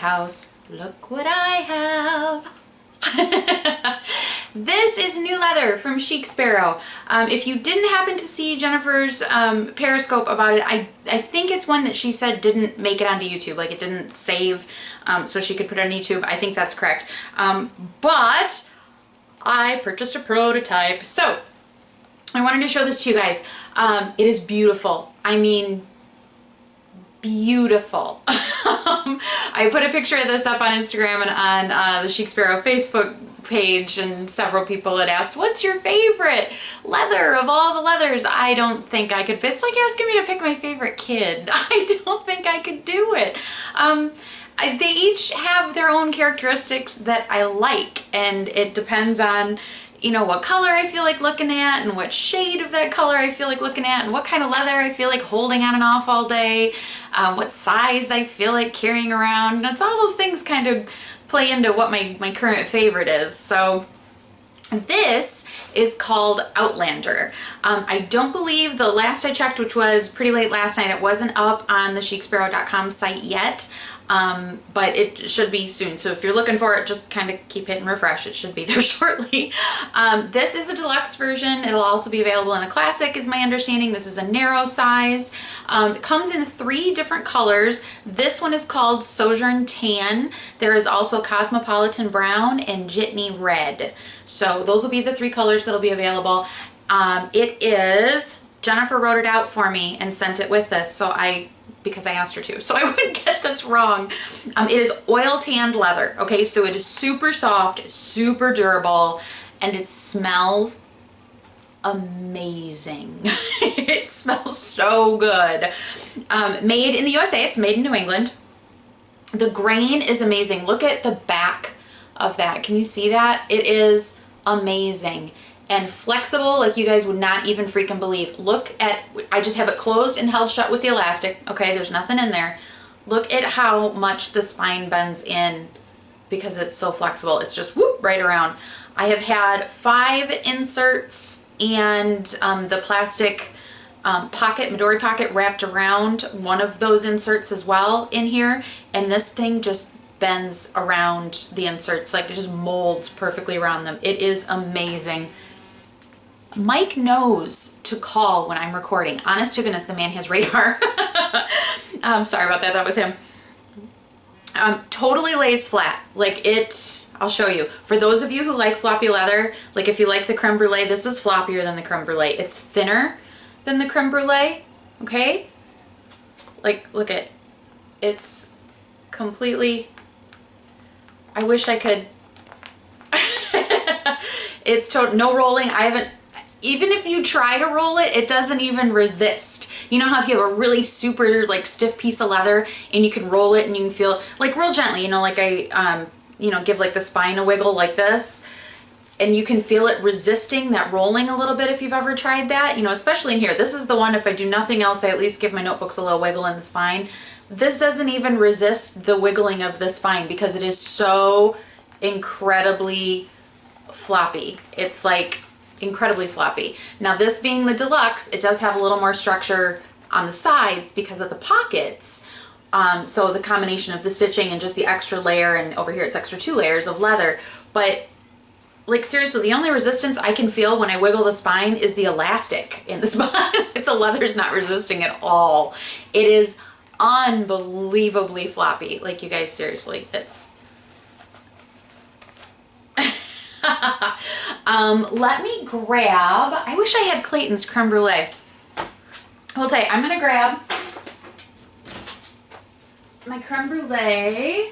house. Look what I have. This is new leather from Chic Sparrow. If you didn't happen to see Jennifer's Periscope about it, I think it's one that she said didn't make it onto YouTube, like it didn't save so she could put it on YouTube. I think that's correct. But I purchased a prototype, so I wanted to show this to you guys. It is beautiful. I mean, beautiful. I put a picture of this up on Instagram and on the Chic Sparrow Facebook page, and several people had asked, what's your favorite leather of all the leathers? I don't think I could fit. It's like asking me to pick my favorite kid. I don't think I could do it. They each have their own characteristics that I like, and it depends on, you know, what color I feel like looking at and what shade of that color I feel like looking at and what kind of leather I feel like holding on and off all day, what size I feel like carrying around. And it's all those things kind of play into what my current favorite is. So this is called Outlander. I don't believe, the last I checked, which was pretty late last night, it wasn't up on the chicsparrow.com site yet. But it should be soon. So if you're looking for it, just kind of keep hitting refresh. It should be there shortly. This is a deluxe version. It'll also be available in a classic, is my understanding. This is a narrow size. It comes in 3 different colors. This one is called Sojourn Tan. There is also Cosmopolitan Brown and Jitney Red. So those will be the 3 colors that'll be available. It is, Jennifer wrote it out for me and sent it with this, because I asked her to, so I wouldn't get this wrong. It is oil tanned leather, okay? So it is super soft, super durable, and it smells amazing. It smells so good. Made in the USA, it's made in New England. The grain is amazing. Look at the back of that. Can you see that? It is amazing. And flexible like you guys would not even freaking believe. Look at, I just have it closed and held shut with the elastic. Okay, there's nothing in there. Look at how much the spine bends in because it's so flexible. It's just whoop right around. I have had 5 inserts and the plastic pocket, Midori pocket, wrapped around one of those inserts as well in here. And this thing just bends around the inserts, like it just molds perfectly around them. It is amazing. Mike knows to call when I'm recording. Honest to goodness, the man has radar. Sorry about that, that was him. Totally lays flat. Like it, I'll show you. For those of you who like floppy leather, like if you like the creme brulee, this is floppier than the creme brulee. It's thinner than the creme brulee, okay? Like, look at, it's completely, I wish I could, it's no rolling. I haven't, even if you try to roll it, it doesn't even resist. You know how if you have a really super like stiff piece of leather and you can roll it and you can feel like real gently, you know, like I, you know, give like the spine a wiggle like this, and you can feel it resisting that rolling a little bit if you've ever tried that, you know, especially in here. This is the one, if I do nothing else, I at least give my notebooks a little wiggle in the spine. This doesn't even resist the wiggling of the spine because it is so incredibly floppy. It's like incredibly floppy. Now this being the deluxe, it does have a little more structure on the sides because of the pockets. So the combination of the stitching and just the extra layer, and over here it's extra 2 layers of leather. But like seriously, the only resistance I can feel when I wiggle the spine is the elastic in the spine. The leather's not resisting at all. It is unbelievably floppy. Like you guys, seriously, it's let me grab, I wish I had Clayton's creme brulee. I'll tell you, I'm gonna grab my creme brulee.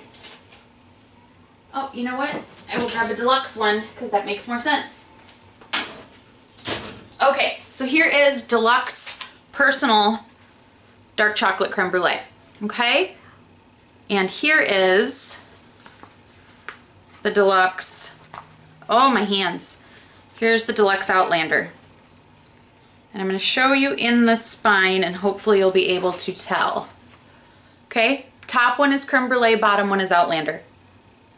Oh, you know what? I will grab a deluxe one because that makes more sense. Okay, so here is deluxe personal dark chocolate creme brulee. Okay, and here is the deluxe, oh my hands, here's the deluxe Outlander. And I'm going to show you in the spine and hopefully you'll be able to tell. Okay, top one is creme brulee, bottom one is Outlander.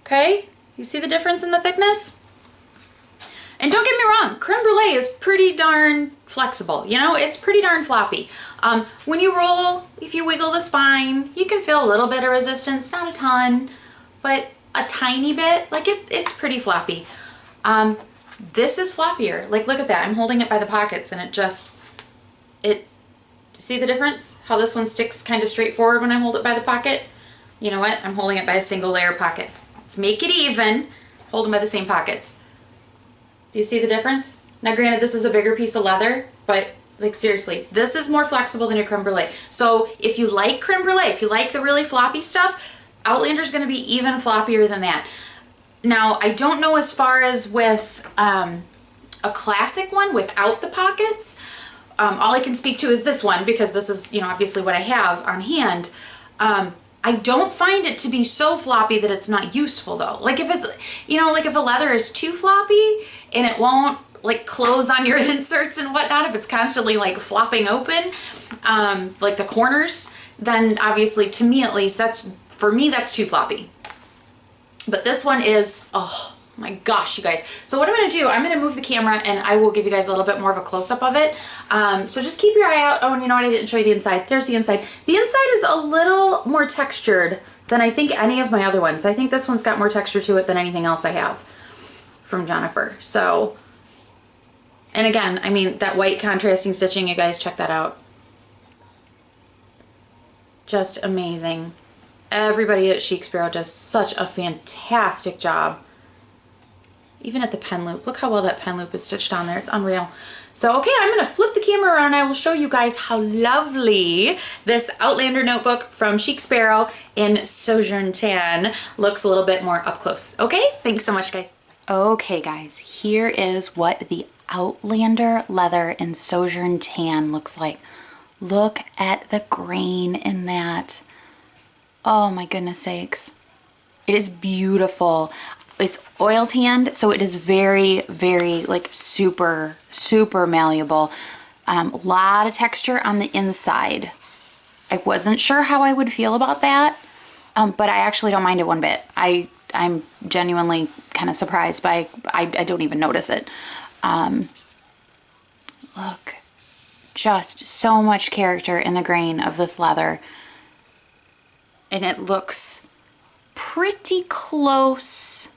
Okay, you see the difference in the thickness? And don't get me wrong, creme brulee is pretty darn flexible. You know, it's pretty darn floppy. When you roll, if you wiggle the spine, you can feel a little bit of resistance, not a ton, but a tiny bit. Like it's pretty floppy. This is floppier. Like look at that. I'm holding it by the pockets and see the difference? How this one sticks kind of straight forward when I hold it by the pocket? You know what? I'm holding it by a single layer pocket. Let's make it even. Hold them by the same pockets. Do you see the difference? Now granted, this is a bigger piece of leather, but like seriously, this is more flexible than your creme brulee. So if you like creme brulee, if you like the really floppy stuff, Outlander's gonna be even floppier than that. Now, I don't know as far as with a classic one without the pockets. All I can speak to is this one because this is, you know, obviously what I have on hand. I don't find it to be so floppy that it's not useful though. Like if it's, you know, like if a leather is too floppy and it won't like close on your inserts and whatnot, if it's constantly like flopping open, like the corners, then obviously to me at least, for me, that's too floppy. But this one is, oh my gosh, you guys. So what I'm gonna do, I'm gonna move the camera and I will give you guys a little bit more of a close-up of it. So just keep your eye out. Oh, and you know what, I didn't show you the inside. There's the inside. The inside is a little more textured than I think any of my other ones. I think this one's got more texture to it than anything else I have from Jennifer. So, and again, I mean, that white contrasting stitching, you guys check that out. Just amazing. Everybody at Chic Sparrow does such a fantastic job. Even at the pen loop. Look how well that pen loop is stitched on there. It's unreal. So, okay, I'm going to flip the camera around and I will show you guys how lovely this Outlander notebook from Chic Sparrow in Sojourn Tan looks a little bit more up close. Okay, thanks so much, guys. Okay, guys, here is what the Outlander leather in Sojourn Tan looks like. Look at the grain in that. Oh my goodness sakes. It is beautiful. It's oil tanned, so it is very, very like super, super malleable. A lot of texture on the inside. I wasn't sure how I would feel about that, but I actually don't mind it one bit. I'm genuinely kind of surprised by, I don't even notice it. Look, just so much character in the grain of this leather. And it looks pretty close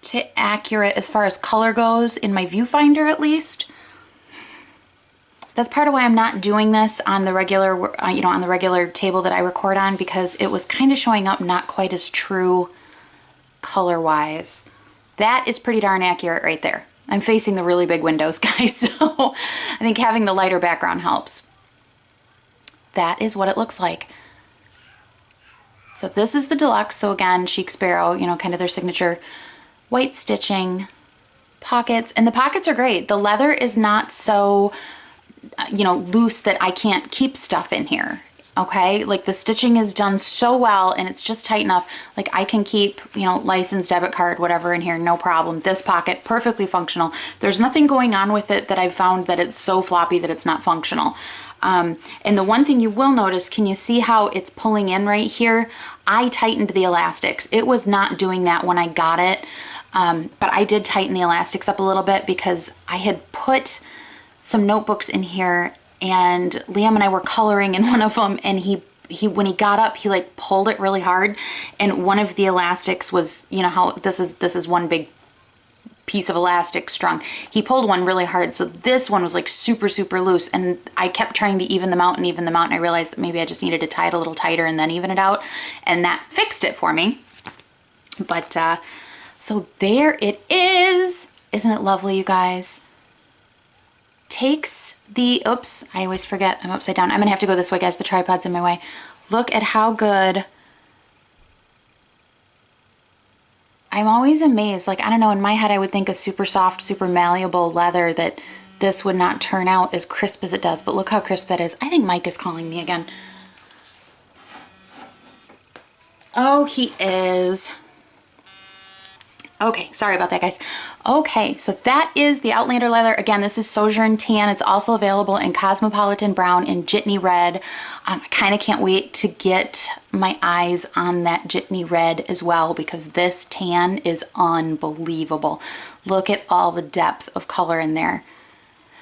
to accurate as far as color goes in my viewfinder, at least. That's part of why I'm not doing this on the regular, you know, on the regular table that I record on, because it was kind of showing up not quite as true color-wise. That is pretty darn accurate right there. I'm facing the really big windows, guys, so I think having the lighter background helps. That is what it looks like. So this is the deluxe. So again, Chic Sparrow, you know, kind of their signature white stitching, pockets, and the pockets are great. The leather is not so, you know, loose that I can't keep stuff in here. Okay, like the stitching is done so well and it's just tight enough. Like I can keep, you know, license, debit card, whatever in here, no problem. This pocket, perfectly functional. There's nothing going on with it that I've found that it's so floppy that it's not functional. And the one thing you will notice, can you see how it's pulling in right here? I tightened the elastics. It was not doing that when I got it, but I did tighten the elastics up a little bit because I had put some notebooks in here and Liam and I were coloring in one of them, and he when he got up, he like pulled it really hard, and one of the elastics was, you know how this is one big piece of elastic strung. He pulled one really hard, so this one was like super, super loose, and I kept trying to even them out and even them out, and I realized that maybe I just needed to tie it a little tighter and then even it out, and that fixed it for me. But so there it is. Isn't it lovely, you guys? Takes the, oops, I always forget, I'm upside down. I'm gonna have to go this way, guys, the tripod's in my way. Look at how good. I'm always amazed, like, I don't know, in my head I would think a super soft, super malleable leather that this would not turn out as crisp as it does, but look how crisp that is. I think Mike is calling me again. Oh, he is. Okay, sorry about that, guys. Okay, so that is the Outlander leather. Again, this is Sojourn Tan. It's also available in Cosmopolitan Brown and Jitney Red. I kind of can't wait to get my eyes on that Jitney Red as well, because this tan is unbelievable. Look at all the depth of color in there.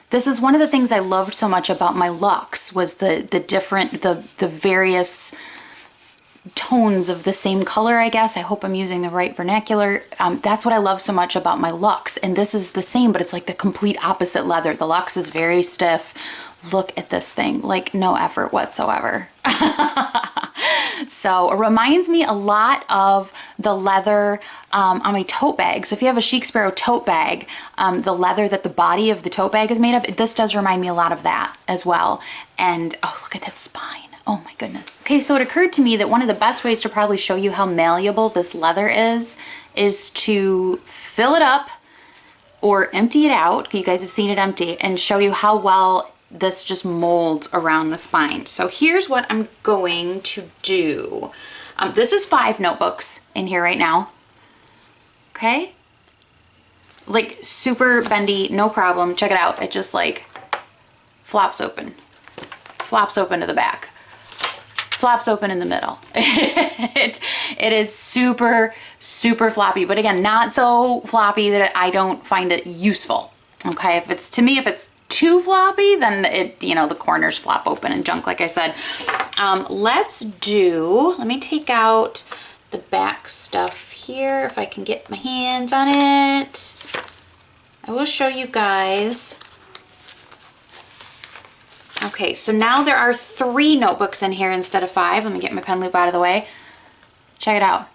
This is one of the things I loved so much about my Luxe, was the different, the various tones of the same color, I guess. I hope I'm using the right vernacular. That's what I love so much about my Luxe. And this is the same, but it's like the complete opposite leather. The Luxe is very stiff. Look at this thing, like no effort whatsoever. So it reminds me a lot of the leather on my tote bag. So if you have a Chic Sparrow tote bag, the leather that the body of the tote bag is made of, this does remind me a lot of that as well. And oh, look at that spine. Oh my goodness. Okay, so it occurred to me that one of the best ways to probably show you how malleable this leather is to fill it up or empty it out. You guys have seen it empty, and show you how well this just molds around the spine. So here's what I'm going to do. This is 5 notebooks in here right now. Okay? Like super bendy, no problem. Check it out. It just like flops open. Flops open to the back. Flops open in the middle. It is super, super floppy, but again, not so floppy that I don't find it useful. Okay? If it's, to me, if it's too floppy, then it, you know, the corners flop open and junk, like I said. Let me take out the back stuff here if I can get my hands on it. I will show you guys. Okay, so now there are 3 notebooks in here instead of 5. Let me get my pen loop out of the way. Check it out.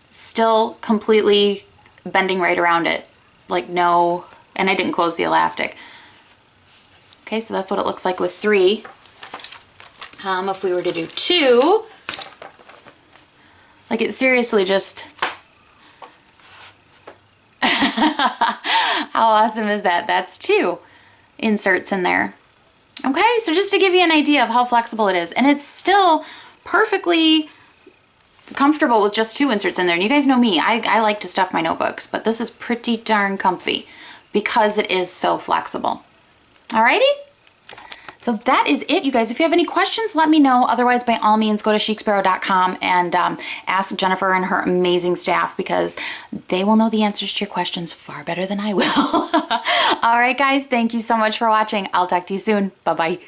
Still completely bending right around it. Like no, and I didn't close the elastic. Okay, so that's what it looks like with 3. If we were to do 2, like it seriously just, how awesome is that? That's 2 inserts in there. Okay, so just to give you an idea of how flexible it is, and it's still perfectly comfortable with just 2 inserts in there. And you guys know me, I like to stuff my notebooks, but this is pretty darn comfy because it is so flexible. Alrighty? So that is it, you guys. If you have any questions, let me know. Otherwise, by all means, go to chicsparrow.com and ask Jennifer and her amazing staff, because they will know the answers to your questions far better than I will. All right, guys, thank you so much for watching. I'll talk to you soon. Bye-bye.